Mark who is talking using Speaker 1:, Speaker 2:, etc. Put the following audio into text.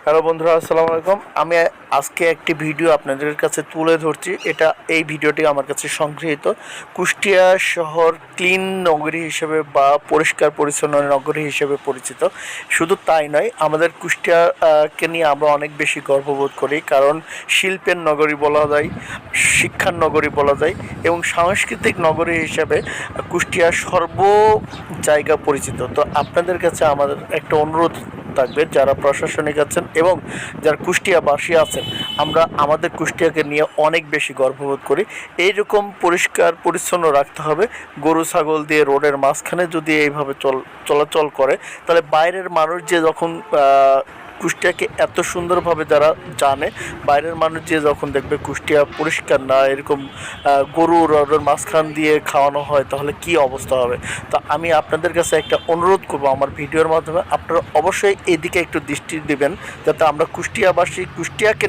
Speaker 1: Hello বন্ধুরা, আসসালামু আলাইকুম। আমি আজকে একটি ভিডিও আপনাদের কাছে তুলে ধরছি। এই ভিডিওটি আমার কাছে সংগৃহীত। কুষ্টিয়া শহর ক্লিন নগরী হিসেবে বা পরিষ্কার পরিচ্ছন্ন নগরী হিসেবে পরিচিত। শুধু তাই নয়, আমাদের কুষ্টিয়াকে নিয়ে আমরা অনেক বেশি গর্ববোধ করি, কারণ শিল্পের নগরী বলা যায়, শিক্ষার নগরী বলা যায় এবং সাংস্কৃতিক নগরী হিসেবে কুষ্টিয়া সর্ব জায়গা পরিচিত। তো আপনাদের কাছে আমাদের একটা অনুরোধ থাকবে, যারা প্রশাসনিক আছেন এবং যারা কুষ্টিয়াবাসী আছেন, আমরা আমাদের কুষ্টিয়াকে নিয়ে অনেক বেশি গর্ববোধ করি। এইরকম পরিষ্কার পরিচ্ছন্ন রাখতে হবে। গরু ছাগল দিয়ে রোডের মাঝখানে যদি এইভাবে চলাচল করে, তাহলে বাইরের মানুষ যে যখন কুষ্টিয়াকে এত সুন্দরভাবে যারা জানে, বাইরের মানুষ যে যখন দেখবে কুষ্টিয়া পরিষ্কার না, এরকম গরু রোডের মাঝখান দিয়ে খাওয়ানো হয়, তাহলে কি অবস্থা হবে। তো আমি আপনাদের কাছে একটা অনুরোধ করব, আমার ভিডিওর মাধ্যমে আপনারা অবশ্যই এদিকে একটু দৃষ্টি দেবেন, যাতে আমরা কুষ্টিয়াবাসী কুষ্টিয়াকে